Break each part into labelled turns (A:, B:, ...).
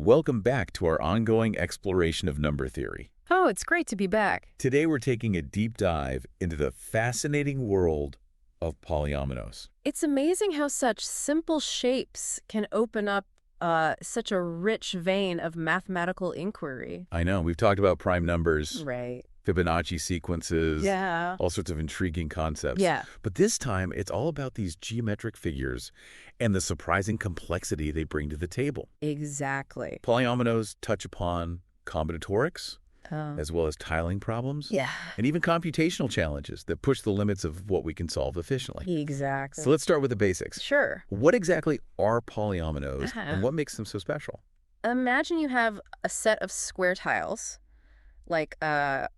A: Welcome back to our ongoing exploration of number theory.
B: Oh, it's great to be back.
A: Today we're taking a deep dive into the fascinating world of polyominoes.
B: It's amazing how such simple shapes can open up such a rich vein of mathematical inquiry.
A: I know, we've talked about prime numbers,
B: Right.
A: Fibonacci sequences,
B: Yeah.
A: all sorts of intriguing concepts.
B: Yeah.
A: But this time, it's all about these geometric figures and the surprising complexity they bring to the table.
B: Exactly.
A: Polyominoes touch upon combinatorics, as well as tiling problems,
B: Yeah.
A: and even computational challenges that push the limits of what we can solve efficiently.
B: Exactly.
A: So let's start with the basics.
B: Sure.
A: What exactly are polyominoes, and what makes them so special?
B: Imagine you have a set of square tiles, like the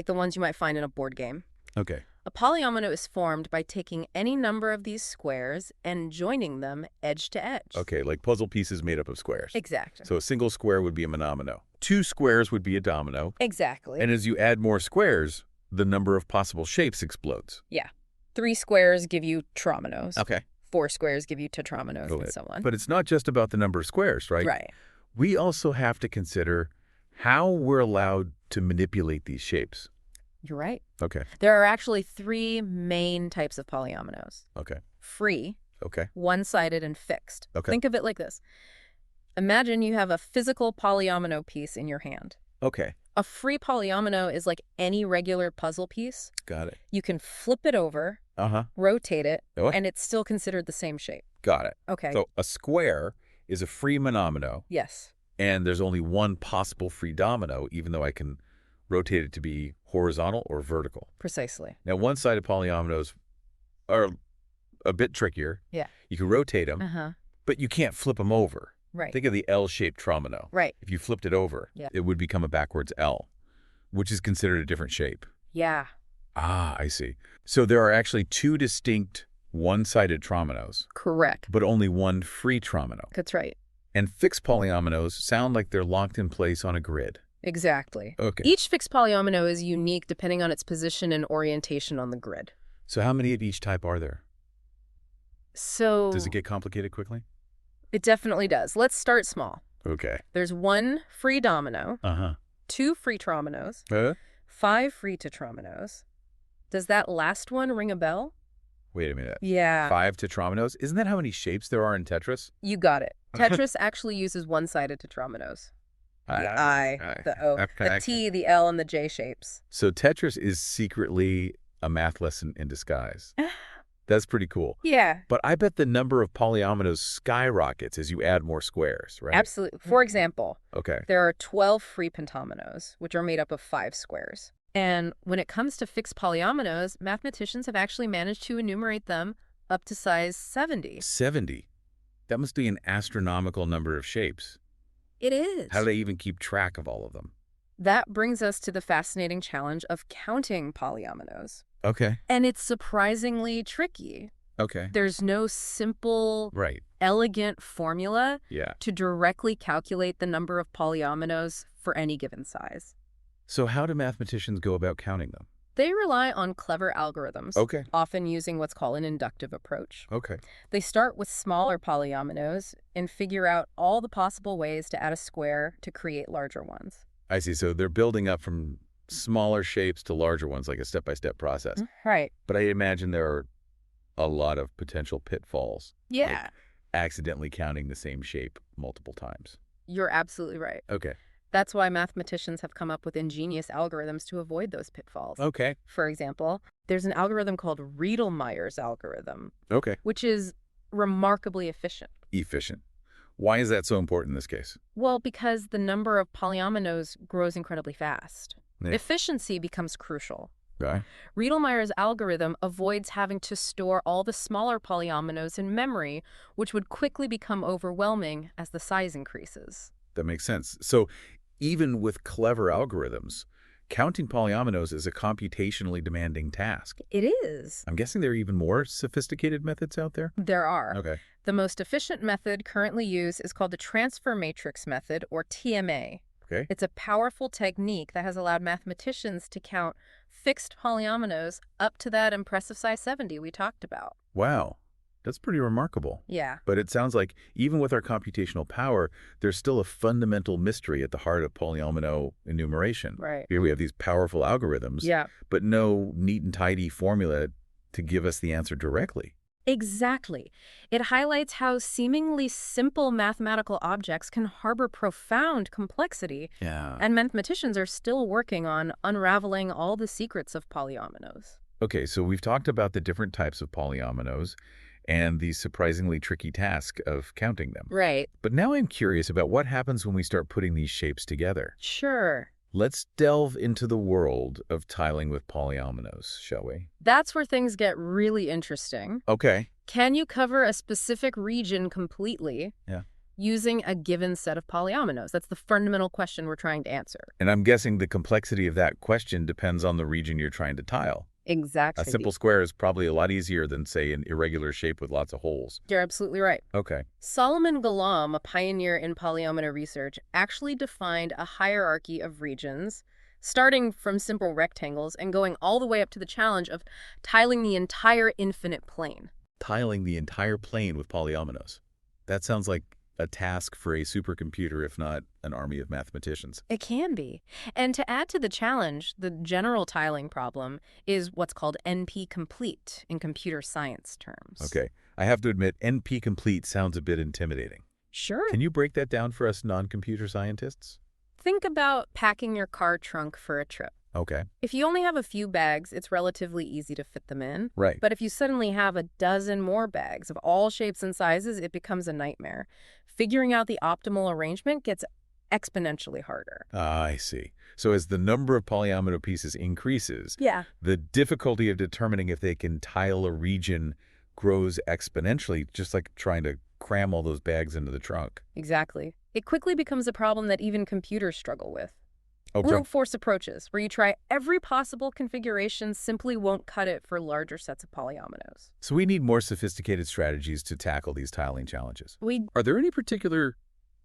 B: ones you might find in a board game.
A: Okay.
B: A polyomino is formed by taking any number of these squares and joining them edge to edge.
A: Okay, like puzzle pieces made up of squares.
B: Exactly.
A: So a single square would be a monomino. Two squares would be a domino.
B: Exactly.
A: And as you add more squares, the number of possible shapes explodes.
B: Yeah. 3 squares give you triominoes.
A: Okay.
B: 4 squares give you tetrominoes, and so on.
A: But it's not just about the number of squares, right?
B: Right.
A: We also have to consider how we're allowed to manipulate these shapes.
B: You're right.
A: Okay.
B: There are actually 3 main types of polyominoes.
A: Okay.
B: Free,
A: Okay.
B: one-sided, and fixed.
A: Okay.
B: Think of it like this. Imagine you have a physical polyomino piece in your hand.
A: Okay.
B: A free polyomino is like any regular puzzle piece.
A: Got it.
B: You can flip it over, rotate it,
A: Oh.
B: and it's still considered the same shape.
A: Got it.
B: Okay.
A: So a square is a free monomino,
B: Yes.
A: and there's only one possible free domino, even though I can rotate it to be horizontal or vertical.
B: Precisely.
A: Now, one-sided polyominoes are a bit trickier.
B: Yeah.
A: You can rotate them,
B: Uh-huh.
A: but you can't flip them over.
B: Right.
A: Think of the L-shaped tromino.
B: Right.
A: If you flipped it over,
B: Yeah.
A: it would become a backwards L, which is considered a different shape.
B: Yeah.
A: Ah, I see. So there are actually 2 distinct one-sided trominos,
B: Correct.
A: but only one free tromino.
B: That's right.
A: And fixed polyominoes sound like they're locked in place on a grid.
B: Exactly.
A: Okay.
B: Each fixed polyomino is unique depending on its position and orientation on the grid.
A: So how many of each type are there?
B: So
A: Does it get complicated quickly?
B: it definitely does. Let's start small.
A: Okay.
B: There's 1 free domino,
A: Uh-huh.
B: 2 free trominos, 5 free tetrominos. Does that last one ring a bell?
A: Wait a minute.
B: Yeah.
A: 5 tetrominos? Isn't that how many shapes there are in Tetris?
B: You got it. Tetris actually uses one-sided tetrominos. The I, the O, the T, the L, and the J shapes.
A: So Tetris is secretly a math lesson in disguise. That's pretty cool.
B: Yeah.
A: But I bet the number of polyominoes skyrockets as you add more squares, right?
B: Absolutely. For example,
A: Okay.
B: there are 12 free pentominoes, which are made up of 5 squares. And when it comes to fixed polyominoes, mathematicians have actually managed to enumerate them up to size 70.
A: 70. That must be an astronomical number of shapes.
B: It is.
A: How do they even keep track of all of them?
B: That brings us to the fascinating challenge of counting polyominoes.
A: Okay.
B: And it's surprisingly tricky.
A: Okay.
B: There's no simple,
A: Right.
B: elegant formula
A: Yeah.
B: to directly calculate the number of polyominoes for any given size.
A: So how do mathematicians go about counting them?
B: They rely on clever algorithms,
A: Okay.
B: often using what's called an inductive approach.
A: Okay.
B: They start with smaller polyominoes and figure out all the possible ways to add a square to create larger ones.
A: I see. So they're building up from smaller shapes to larger ones, like a step-by-step process.
B: Right.
A: But I imagine there are a lot of potential pitfalls.
B: Yeah.
A: Like accidentally counting the same shape multiple times.
B: You're absolutely right.
A: Okay.
B: That's why mathematicians have come up with ingenious algorithms to avoid those pitfalls.
A: Okay.
B: For example, there's an algorithm called Riedelmeyer's algorithm,
A: Okay.
B: which is remarkably efficient.
A: Efficient. Why is that so important in this case?
B: Well, because the number of polyominoes grows incredibly fast.
A: Yeah.
B: Efficiency becomes crucial.
A: Okay.
B: Riedelmeyer's algorithm avoids having to store all the smaller polyominoes in memory, which would quickly become overwhelming as the size increases.
A: That makes sense. So even with clever algorithms, counting polyominoes is a computationally demanding task.
B: It is.
A: I'm guessing there are even more sophisticated methods out there?
B: There are.
A: Okay.
B: The most efficient method currently used is called the transfer matrix method, or TMA.
A: Okay.
B: It's a powerful technique that has allowed mathematicians to count fixed polyominoes up to that impressive size 70 we talked about.
A: Wow. That's pretty remarkable.
B: Yeah,
A: But it sounds like even with our computational power, there's still a fundamental mystery at the heart of polyomino enumeration.
B: right.
A: Here we have these powerful algorithms,
B: Yeah.
A: but no neat and tidy formula to give us the answer directly.
B: Exactly. It highlights how seemingly simple mathematical objects can harbor profound complexity,
A: Yeah.
B: and mathematicians are still working on unraveling all the secrets of polyominoes.
A: Okay, so we've talked about the different types of polyominoes and the surprisingly tricky task of counting them.
B: Right.
A: But now I'm curious about what happens when we start putting these shapes together.
B: Sure.
A: Let's delve into the world of tiling with polyominoes, shall we?
B: That's where things get really interesting.
A: Okay.
B: Can you cover a specific region completely
A: Yeah.
B: using a given set of polyominoes? That's the fundamental question we're trying to answer.
A: And I'm guessing the complexity of that question depends on the region you're trying to tile.
B: Exactly.
A: A simple square is probably a lot easier than, say, an irregular shape with lots of holes.
B: You're absolutely right.
A: Okay.
B: Solomon Galam, a pioneer in polyomino research, actually defined a hierarchy of regions, starting from simple rectangles and going all the way up to the challenge of tiling the entire infinite plane.
A: Tiling the entire plane with polyominoes. That sounds like a task for a supercomputer, if not an army of mathematicians.
B: It can be. And to add to the challenge, the general tiling problem is what's called NP-complete in computer science terms.
A: Okay. I have to admit, NP-complete sounds a bit intimidating.
B: Sure.
A: Can you break that down for us non-computer scientists?
B: Think about packing your car trunk for a trip.
A: Okay.
B: If you only have a few bags, it's relatively easy to fit them in.
A: Right.
B: But if you suddenly have a dozen more bags of all shapes and sizes, it becomes a nightmare. Figuring out the optimal arrangement gets exponentially harder.
A: I see. So as the number of polyomino pieces increases,
B: Yeah.
A: the difficulty of determining if they can tile a region grows exponentially, just like trying to cram all those bags into the trunk.
B: Exactly. It quickly becomes a problem that even computers struggle with.
A: Okay.
B: Brute force approaches, where you try every possible configuration, simply won't cut it for larger sets of polyominoes.
A: So we need more sophisticated strategies to tackle these tiling challenges.
B: We
A: Are there any particular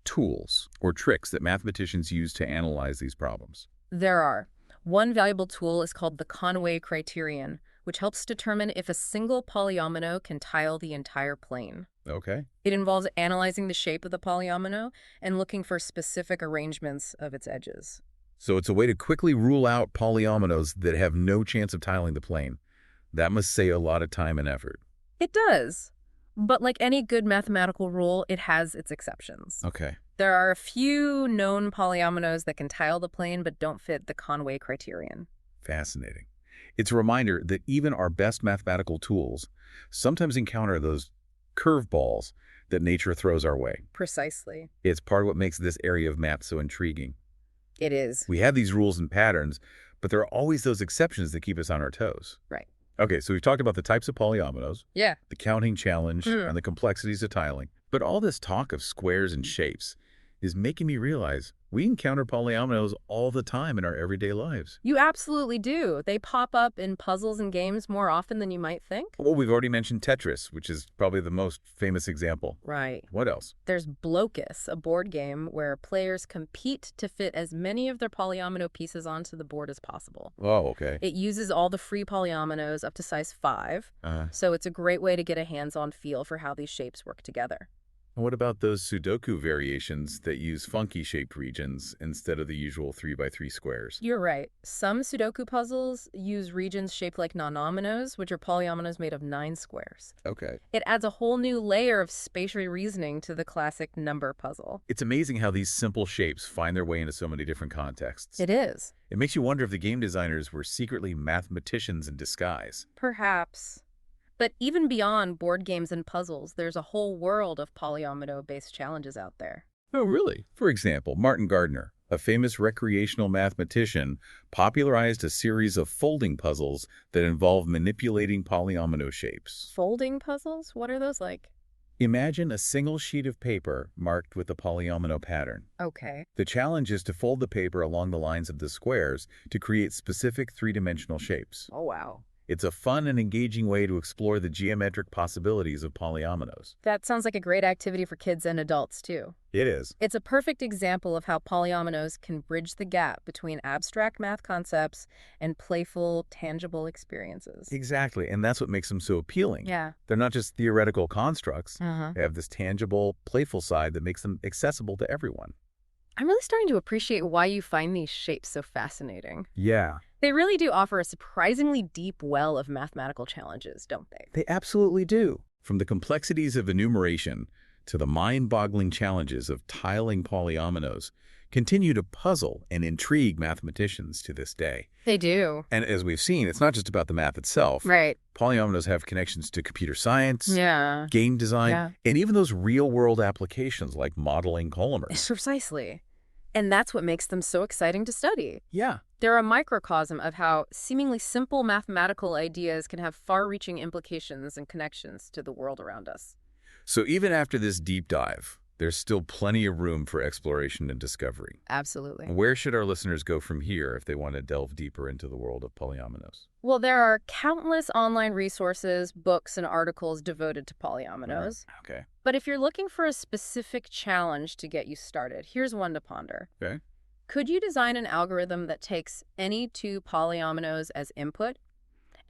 A: tools or tricks that mathematicians use to analyze these problems?
B: There are. One valuable tool is called the Conway criterion, which helps determine if a single polyomino can tile the entire plane.
A: Okay.
B: It involves analyzing the shape of the polyomino and looking for specific arrangements of its edges.
A: So it's a way to quickly rule out polyominoes that have no chance of tiling the plane. That must save a lot of time and effort.
B: It does. But like any good mathematical rule, it has its exceptions.
A: Okay.
B: There are a few known polyominoes that can tile the plane but don't fit the Conway criterion.
A: Fascinating. It's a reminder that even our best mathematical tools sometimes encounter those curveballs that nature throws our way.
B: Precisely.
A: It's part of what makes this area of math so intriguing.
B: It is.
A: We have these rules and patterns, but there are always those exceptions that keep us on our toes.
B: Right.
A: Okay, so we've talked about the types of polyominoes,
B: Yeah.
A: the counting challenge, and the complexities of tiling. But all this talk of squares and shapes is making me realize we encounter polyominoes all the time in our everyday lives.
B: You absolutely do. They pop up in puzzles and games more often than you might think.
A: Well, we've already mentioned Tetris, which is probably the most famous example.
B: Right.
A: What else?
B: There's Blokus, a board game where players compete to fit as many of their polyomino pieces onto the board as possible.
A: Oh, okay.
B: It uses all the free polyominoes up to size 5,
A: Uh,
B: so it's a great way to get a hands-on feel for how these shapes work together.
A: and what about those Sudoku variations that use funky-shaped regions instead of the usual 3x3 squares?
B: You're right. Some Sudoku puzzles use regions shaped like non-ominoes, which are polyominoes made of 9 squares.
A: Okay.
B: It adds a whole new layer of spatial reasoning to the classic number puzzle.
A: It's amazing how these simple shapes find their way into so many different contexts.
B: It is.
A: It makes you wonder if the game designers were secretly mathematicians in disguise.
B: Perhaps. But even beyond board games and puzzles, there's a whole world of polyomino-based challenges out there.
A: Oh, really? For example, Martin Gardner, a famous recreational mathematician, popularized a series of folding puzzles that involve manipulating polyomino shapes.
B: Folding puzzles? What are those like?
A: Imagine a single sheet of paper marked with a polyomino pattern.
B: Okay.
A: The challenge is to fold the paper along the lines of the squares to create specific three-dimensional shapes.
B: Oh, wow.
A: It's a fun and engaging way to explore the geometric possibilities of polyominoes.
B: That sounds like a great activity for kids and adults, too.
A: It is.
B: It's a perfect example of how polyominoes can bridge the gap between abstract math concepts and playful, tangible experiences.
A: Exactly, and that's what makes them so appealing.
B: Yeah.
A: They're not just theoretical constructs.
B: Uh-huh.
A: They have this tangible, playful side that makes them accessible to everyone.
B: I'm really starting to appreciate why you find these shapes so fascinating.
A: Yeah.
B: They really do offer a surprisingly deep well of mathematical challenges, don't they?
A: They absolutely do. From the complexities of enumeration to the mind-boggling challenges of tiling polyominoes continue to puzzle and intrigue mathematicians to this day.
B: They do.
A: And as we've seen, it's not just about the math itself.
B: Right.
A: Polyominoes have connections to computer science,
B: Yeah.
A: game design,
B: Yeah.
A: and even those real-world applications like modeling polymers.
B: Precisely. And that's what makes them so exciting to study.
A: Yeah.
B: They're a microcosm of how seemingly simple mathematical ideas can have far-reaching implications and connections to the world around us.
A: So even after this deep dive, there's still plenty of room for exploration and discovery.
B: Absolutely.
A: Where should our listeners go from here if they want to delve deeper into the world of polyominoes?
B: Well, there are countless online resources, books, and articles devoted to polyominoes.
A: Okay.
B: But if you're looking for a specific challenge to get you started, here's one to ponder.
A: Okay.
B: Could you design an algorithm that takes any two polyominoes as input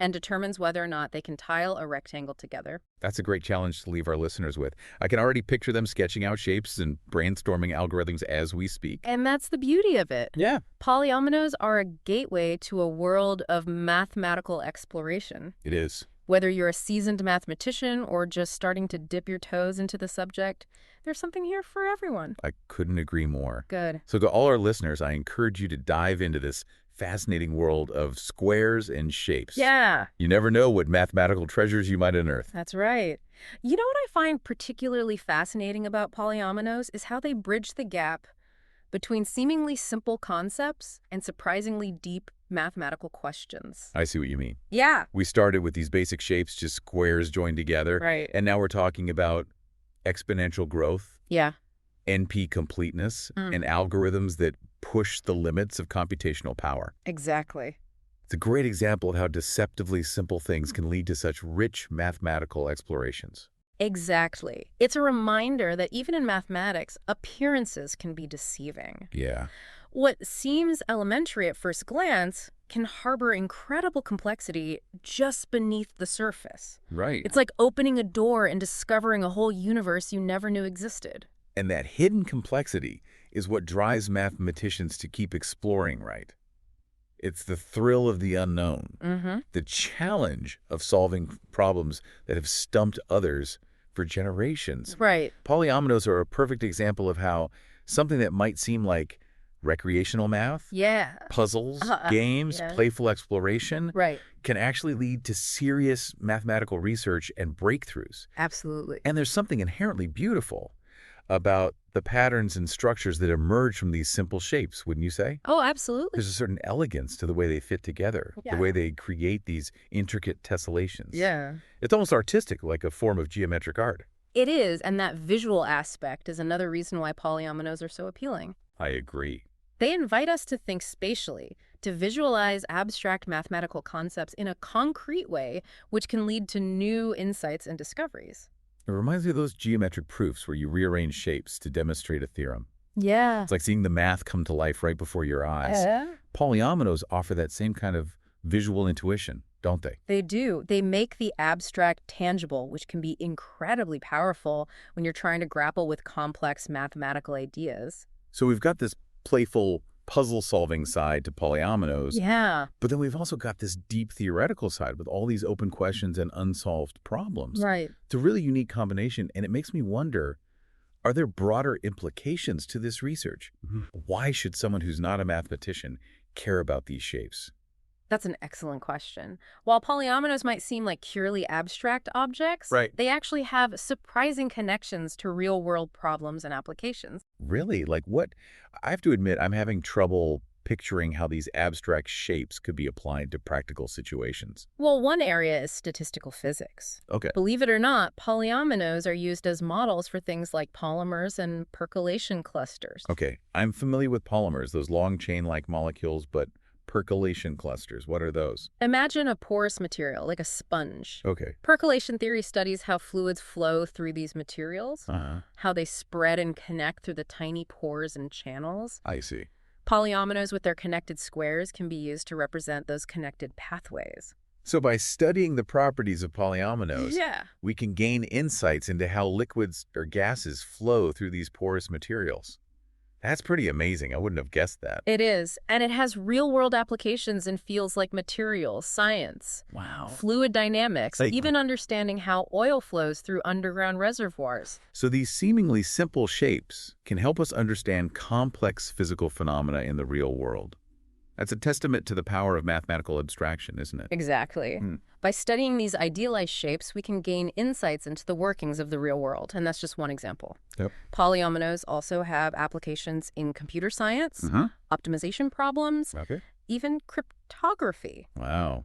B: and determines whether or not they can tile a rectangle together?
A: That's a great challenge to leave our listeners with. I can already picture them sketching out shapes and brainstorming algorithms as we speak.
B: And that's the beauty of it.
A: Yeah.
B: Polyominoes are a gateway to a world of mathematical exploration.
A: It is.
B: Whether you're a seasoned mathematician or just starting to dip your toes into the subject, there's something here for everyone.
A: I couldn't agree more.
B: Good.
A: So to all our listeners, I encourage you to dive into this fascinating world of squares and shapes.
B: Yeah.
A: You never know what mathematical treasures you might unearth.
B: That's right. You know what I find particularly fascinating about polyominoes is how they bridge the gap between seemingly simple concepts and surprisingly deep mathematical questions.
A: I see what you mean.
B: Yeah.
A: We started with these basic shapes, just squares joined together.
B: Right.
A: And now we're talking about exponential growth,
B: Yeah.
A: NP completeness, and algorithms that push the limits of computational power.
B: Exactly.
A: It's a great example of how deceptively simple things can lead to such rich mathematical explorations.
B: Exactly. It's a reminder that even in mathematics, appearances can be deceiving.
A: Yeah.
B: What seems elementary at first glance can harbor incredible complexity just beneath the surface.
A: Right.
B: It's like opening a door and discovering a whole universe you never knew existed.
A: And that hidden complexity is what drives mathematicians to keep exploring, right? It's the thrill of the unknown, the challenge of solving problems that have stumped others for generations.
B: Right.
A: Polyominoes are a perfect example of how something that might seem like recreational math,
B: Yeah.
A: puzzles, games,
B: yeah.
A: playful exploration,
B: Right.
A: can actually lead to serious mathematical research and breakthroughs.
B: Absolutely.
A: And there's something inherently beautiful about the patterns and structures that emerge from these simple shapes, wouldn't you say?
B: Oh, absolutely.
A: There's a certain elegance to the way they fit together,
B: Yeah.
A: the way they create these intricate tessellations.
B: Yeah.
A: It's almost artistic, like a form of geometric art.
B: It is, and that visual aspect is another reason why polyominoes are so appealing.
A: I agree.
B: They invite us to think spatially, to visualize abstract mathematical concepts in a concrete way, which can lead to new insights and discoveries.
A: It reminds me of those geometric proofs where you rearrange shapes to demonstrate a theorem.
B: Yeah.
A: It's like seeing the math come to life right before your eyes. Polyominoes offer that same kind of visual intuition, don't they?
B: They do. They make the abstract tangible, which can be incredibly powerful when you're trying to grapple with complex mathematical ideas.
A: So we've got this playful puzzle-solving side to polyominoes,
B: Yeah.
A: but then we've also got this deep theoretical side with all these open questions and unsolved problems.
B: Right.
A: It's a really unique combination, and it makes me wonder, are there broader implications to this research? Why should someone who's not a mathematician care about these shapes?
B: That's an excellent question. While polyominoes might seem like purely abstract objects,
A: Right.
B: they actually have surprising connections to real-world problems and applications.
A: Really? Like what? I have to admit, I'm having trouble picturing how these abstract shapes could be applied to practical situations.
B: Well, one area is statistical physics.
A: Okay.
B: Believe it or not, polyominoes are used as models for things like polymers and percolation clusters.
A: Okay. I'm familiar with polymers, those long chain-like molecules, but percolation clusters. What are those?
B: Imagine a porous material, like a sponge.
A: Okay.
B: Percolation theory studies how fluids flow through these materials,
A: Uh-huh.
B: how they spread and connect through the tiny pores and channels.
A: I see.
B: Polyominoes with their connected squares can be used to represent those connected pathways.
A: So by studying the properties of polyominoes,
B: Yeah.
A: we can gain insights into how liquids or gases flow through these porous materials. That's pretty amazing. I wouldn't have guessed that.
B: It is, and it has real-world applications in fields like materials, science,
A: Wow.
B: fluid dynamics,
A: Like-
B: even understanding how oil flows through underground reservoirs.
A: So these seemingly simple shapes can help us understand complex physical phenomena in the real world. That's a testament to the power of mathematical abstraction, isn't it?
B: Exactly. By studying these idealized shapes, we can gain insights into the workings of the real world, and that's just one example.
A: Yep.
B: Polyominoes also have applications in computer science, optimization problems,
A: Okay.
B: even cryptography.
A: Wow.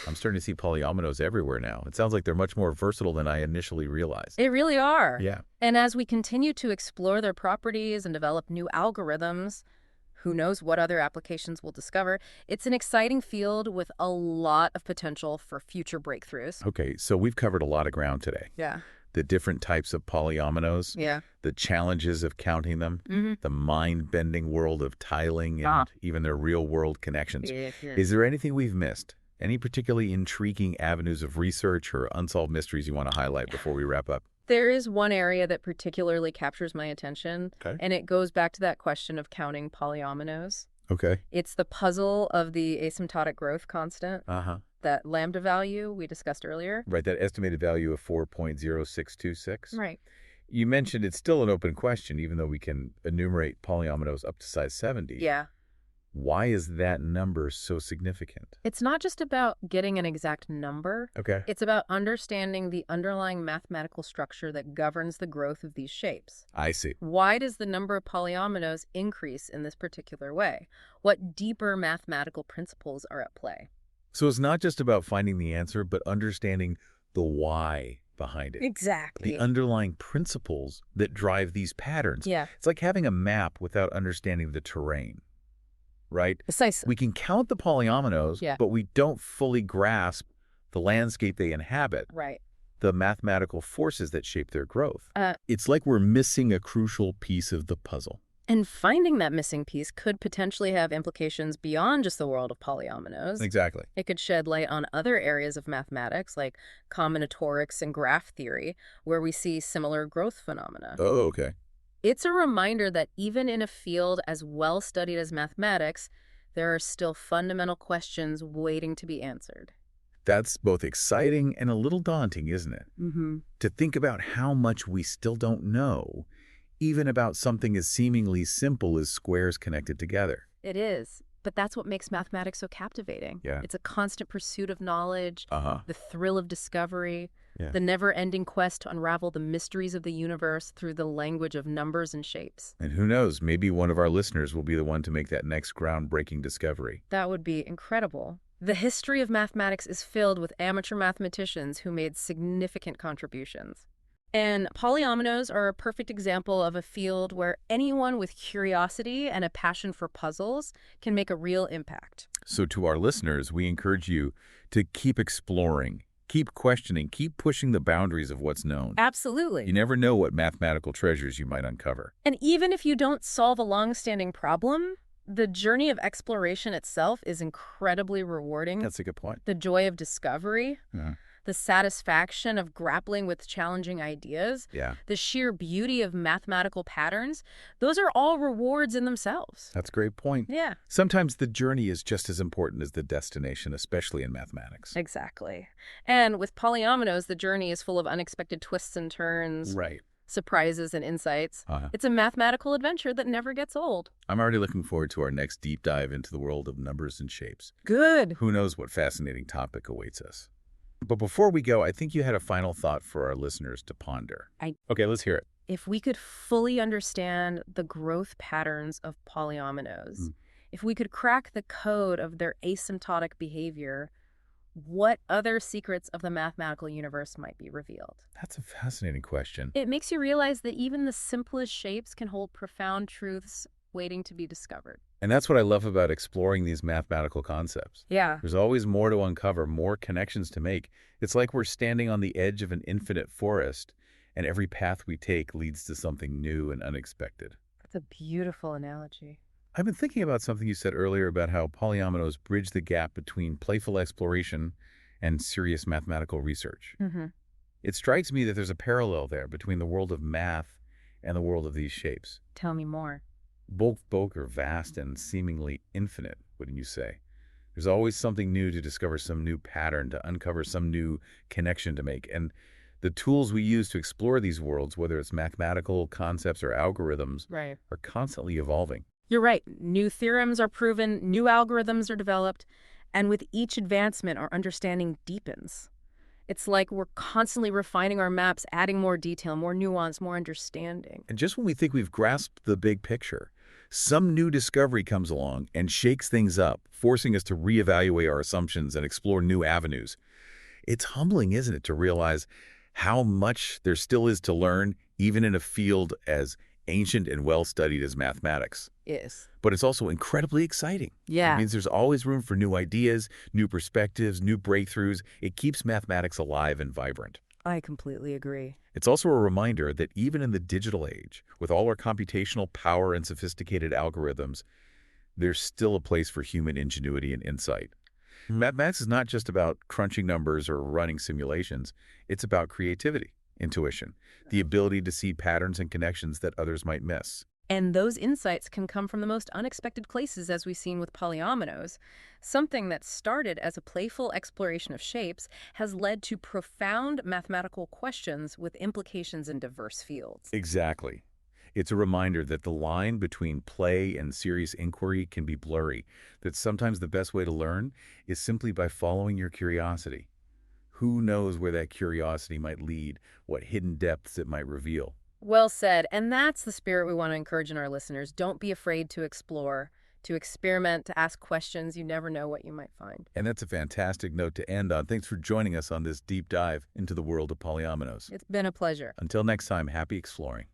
A: I'm starting to see polyominoes everywhere now. It sounds like they're much more versatile than I initially realized.
B: They really are.
A: Yeah.
B: And as we continue to explore their properties and develop new algorithms, who knows what other applications we'll discover, it's an exciting field with a lot of potential for future breakthroughs.
A: Okay, so we've covered a lot of ground today.
B: Yeah.
A: The different types of polyominoes,
B: Yeah.
A: the challenges of counting them, the mind-bending world of tiling, and even their real-world connections. Is there anything we've missed? Any particularly intriguing avenues of research or unsolved mysteries you want to highlight before we wrap up?
B: There is one area that particularly captures my attention, and it goes back to that question of counting polyominoes.
A: Okay.
B: It's the puzzle of the asymptotic growth constant,
A: Uh-huh.
B: that lambda value we discussed earlier.
A: Right, that estimated value of 4.0626.
B: Right.
A: You mentioned it's still an open question, even though we can enumerate polyominoes up to size 70.
B: Yeah.
A: Why is that number so significant?
B: It's not just about getting an exact number.
A: Okay.
B: It's about understanding the underlying mathematical structure that governs the growth of these shapes.
A: I see.
B: Why does the number of polyominoes increase in this particular way? What deeper mathematical principles are at play?
A: So it's not just about finding the answer, but understanding the why behind it.
B: Exactly.
A: The underlying principles that drive these patterns.
B: Yeah.
A: It's like having a map without understanding the terrain, right?
B: Precisely.
A: We can count the polyominoes,
B: Yeah.
A: but we don't fully grasp the landscape they inhabit,
B: Right.
A: the mathematical forces that shape their growth.
B: Uh,
A: It's like we're missing a crucial piece of the puzzle.
B: And finding that missing piece could potentially have implications beyond just the world of polyominoes.
A: Exactly.
B: It could shed light on other areas of mathematics like combinatorics and graph theory, where we see similar growth phenomena.
A: Oh, okay.
B: It's a reminder that even in a field as well studied as mathematics, there are still fundamental questions waiting to be answered.
A: That's both exciting and a little daunting, isn't it?
B: Mm-hmm.
A: To think about how much we still don't know, even about something as seemingly simple as squares connected together.
B: It is. But that's what makes mathematics so captivating.
A: Yeah.
B: It's a constant pursuit of knowledge,
A: Uh-huh.
B: the thrill of discovery,
A: Yeah.
B: the never-ending quest to unravel the mysteries of the universe through the language of numbers and shapes.
A: And who knows, maybe one of our listeners will be the one to make that next groundbreaking discovery.
B: That would be incredible. The history of mathematics is filled with amateur mathematicians who made significant contributions. And polyominoes are a perfect example of a field where anyone with curiosity and a passion for puzzles can make a real impact.
A: So to our listeners, we encourage you to keep exploring, keep questioning, keep pushing the boundaries of what's known.
B: Absolutely.
A: You never know what mathematical treasures you might uncover.
B: And even if you don't solve a long-standing problem, the journey of exploration itself is incredibly rewarding.
A: That's a good point.
B: The joy of discovery,
A: Yeah.
B: the satisfaction of grappling with challenging ideas,
A: Yeah,
B: the sheer beauty of mathematical patterns, those are all rewards in themselves.
A: that's a great point.
B: Yeah,
A: Sometimes the journey is just as important as the destination, especially in mathematics.
B: exactly. And with polyominoes, the journey is full of unexpected twists and turns,
A: Right.
B: surprises and insights.
A: Uh-huh.
B: It's a mathematical adventure that never gets old.
A: I'm already looking forward to our next deep dive into the world of numbers and shapes.
B: Good.
A: Who knows what fascinating topic awaits us. But before we go, I think you had a final thought for our listeners to ponder. Okay, let's hear it.
B: If we could fully understand the growth patterns of polyominoes, if we could crack the code of their asymptotic behavior, what other secrets of the mathematical universe might be revealed?
A: That's a fascinating question.
B: It makes you realize that even the simplest shapes can hold profound truths waiting to be discovered.
A: And that's what I love about exploring these mathematical concepts.
B: Yeah.
A: There's always more to uncover, more connections to make. It's like we're standing on the edge of an infinite forest, and every path we take leads to something new and unexpected.
B: That's a beautiful analogy.
A: I've been thinking about something you said earlier about how polyominoes bridge the gap between playful exploration and serious mathematical research.
B: Mm-hmm.
A: It strikes me that there's a parallel there between the world of math and the world of these shapes.
B: Tell me more.
A: Both are vast and seemingly infinite, wouldn't you say? There's always something new to discover, some new pattern, to uncover some new connection to make. And the tools we use to explore these worlds, whether it's mathematical concepts or algorithms,
B: Right.
A: are constantly evolving.
B: You're right. New theorems are proven, new algorithms are developed, and with each advancement, our understanding deepens. It's like we're constantly refining our maps, adding more detail, more nuance, more understanding.
A: And just when we think we've grasped the big picture, some new discovery comes along and shakes things up, forcing us to reevaluate our assumptions and explore new avenues. It's humbling, isn't it, to realize how much there still is to learn, even in a field as ancient and well-studied as mathematics.
B: Yes.
A: But it's also incredibly exciting.
B: Yeah.
A: It means there's always room for new ideas, new perspectives, new breakthroughs. It keeps mathematics alive and vibrant.
B: I completely agree.
A: It's also a reminder that even in the digital age, with all our computational power and sophisticated algorithms, there's still a place for human ingenuity and insight. Mathematics is not just about crunching numbers or running simulations. It's about creativity, intuition, the ability to see patterns and connections that others might miss.
B: And those insights can come from the most unexpected places, as we've seen with polyominoes. Something that started as a playful exploration of shapes has led to profound mathematical questions with implications in diverse fields.
A: Exactly. It's a reminder that the line between play and serious inquiry can be blurry, that sometimes the best way to learn is simply by following your curiosity. Who knows where that curiosity might lead, what hidden depths it might reveal.
B: Well said. And that's the spirit we want to encourage in our listeners. Don't be afraid to explore, to experiment, to ask questions. You never know what you might find.
A: And that's a fantastic note to end on. Thanks for joining us on this deep dive into the world of polyominoes.
B: It's been a pleasure.
A: Until next time, happy exploring.